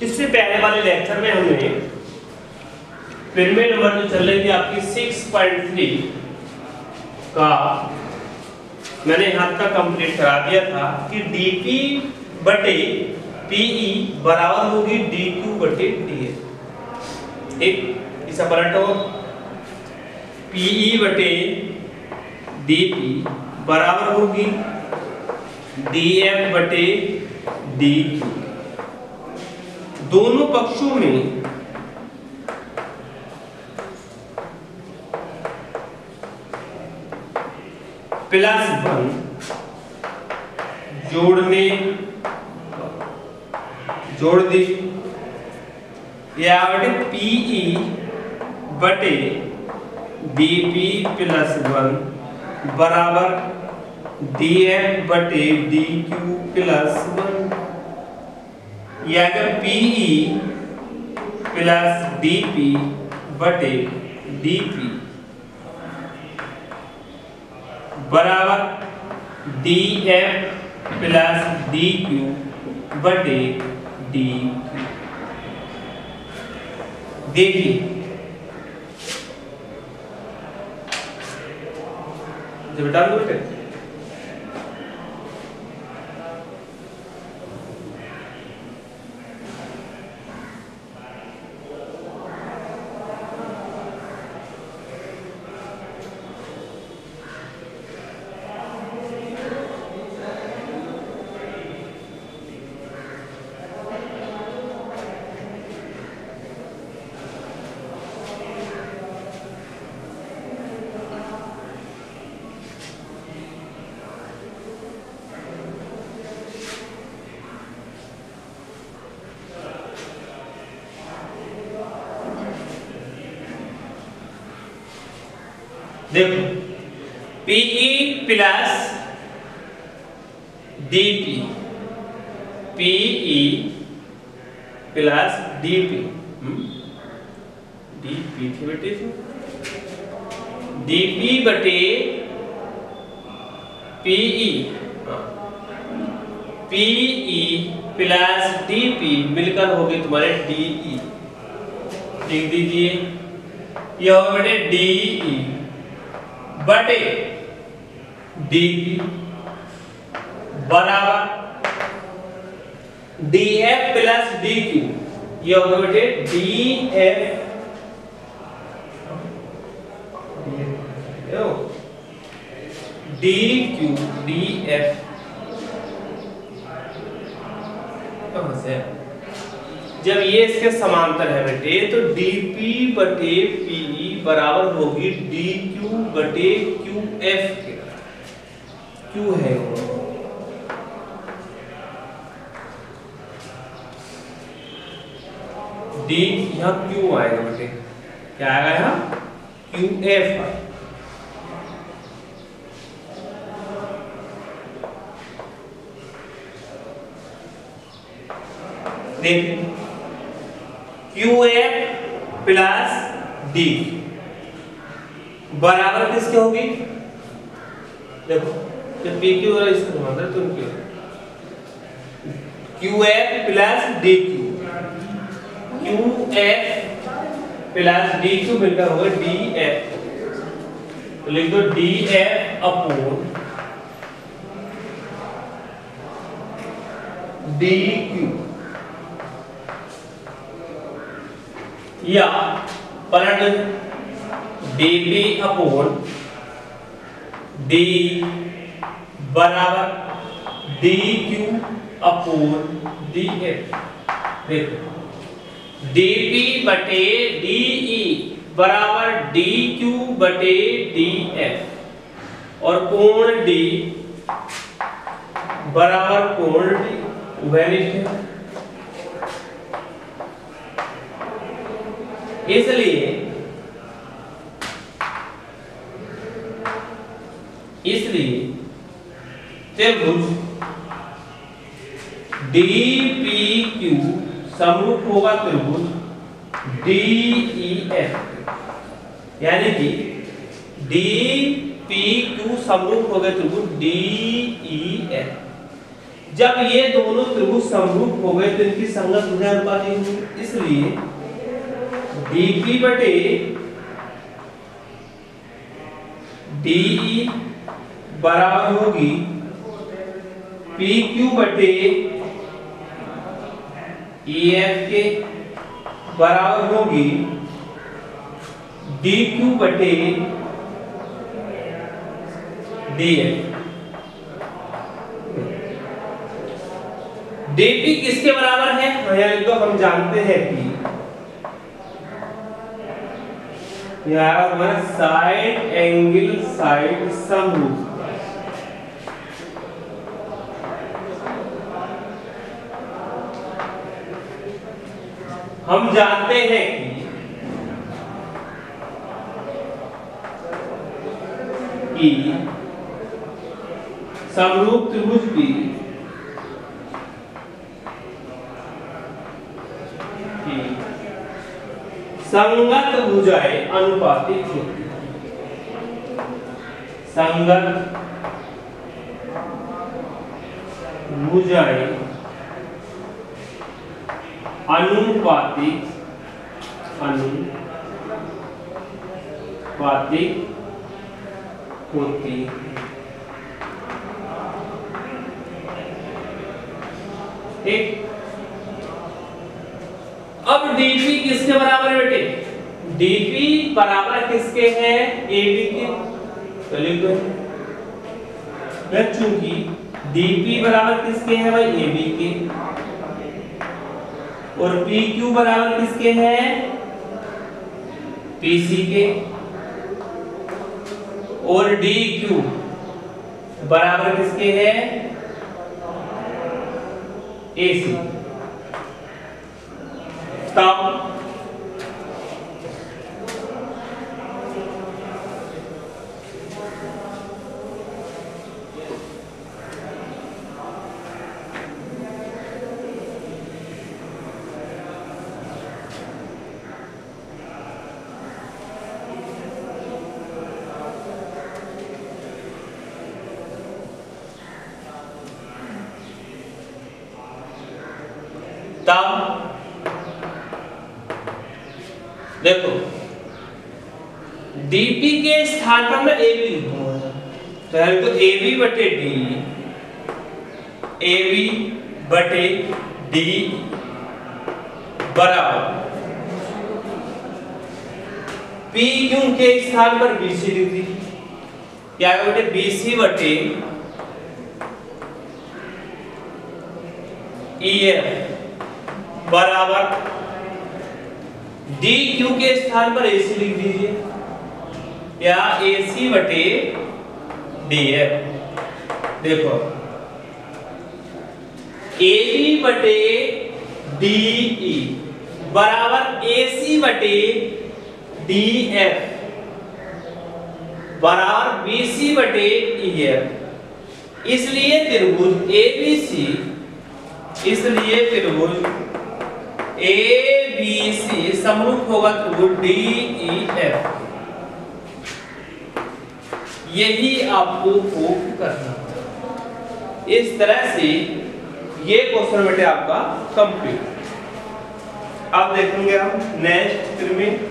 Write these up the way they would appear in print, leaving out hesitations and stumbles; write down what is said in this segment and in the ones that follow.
इससे पहले वाले लेक्चर में हमने पिरामिड नंबर जो चल रही थी आपकी 6.3 का मैंने यहाँ तक कंप्लीट करा दिया था कि dp बटे pe बराबर होगी dq बटे df। ठीक, इसे पलटो। pe बटे dp बराबर होगी df बटे dq। दोनों पक्षों में +1 जोड़ दी या PE बटे DP +1 बराबर DF बटे DQ +1 या PE + DP बटे DP बराबर DF + DQ बटे DQ। देखिए जब डाल दो बेटे देखो PE + DP PE + DP DP थी बेटे DP बटे PE PE + DP मिलकर हो गए तुम्हारे DE। लिख दीजिए यह हो बेटे DE बटे DP बराबर DF + DQ। ये होगा बेटे DF DQ DF कहां से? जब ये इसके समांतर है बेटे तो DP बटे PE बराबर होगी DQ बटे QF के। Q है D, यहाँ Q आएगा बेटे, क्या आएगा यहाँ QF। देखिए QF + D बराबर किसके होगी? देखो जब PQ और इसको घुमाते हैं तो QF + DQ QF + DQ मिलकर होगा DF। तो लिख दो DF अपॉन DQ या पलट DP अपॉन D बराबर DQ अपॉन DF। देखो DP बटे DE बराबर DQ बटे DF और कोण D बराबर कोण D वैलिड है। इसलिए त्रिभुज DPQ समरूप होगा त्रिभुज DEF, यानी कि DPQ समरूप हो गए त्रिभुज DEF। जब ये दोनों त्रिभुज समरूप हो गए तो इनकी संगत भुजा अनुपातिक होगी, इसलिए dp बटे de बराबर होगी pq बटे ef के बराबर होगी dq बटे df। dp किसके बराबर है? यानी तो हम जानते हैं कि यार हमारा साइड एंगल साइड समरूप, हम जानते हैं कि समरूप त्रिभुज की संगत भुजाएं अनुपातिक होती हैं। संगत भुजाएं अनुपातिक होती है। ठीक, अब dp किसके बराबर है बेटे? dp बराबर किसके है? ab के। तो लिख दो, चूंकि dp बराबर किसके है भाई? ab के, और pq बराबर किसके है? pc के, और dq बराबर किसके है? ac। तब देखो dp के स्थान पर मैं ab लिखूंगा, तो ab बटे d बराबर pq के स्थान पर bc लिख दी। क्या है बेटे? bc बटे ef बराबर dq के स्थान पर ac लिख दीजिए, या ac बटे df। देखो ab बटे de बराबर ac बटे df बराबर bc बटे ef। इसलिए त्रिभुज abc, इसलिए त्रिभुज ABC समरूप होगा त्रिभुज DEF। यही आपको प्रूव करना है। इस तरह से ये क्वेश्चन बेटे आपका कंप्लीट। अब देखेंगे हम नेक्स्ट चित्र में।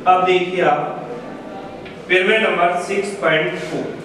अब देखिए आप पिरामिड नंबर 6.4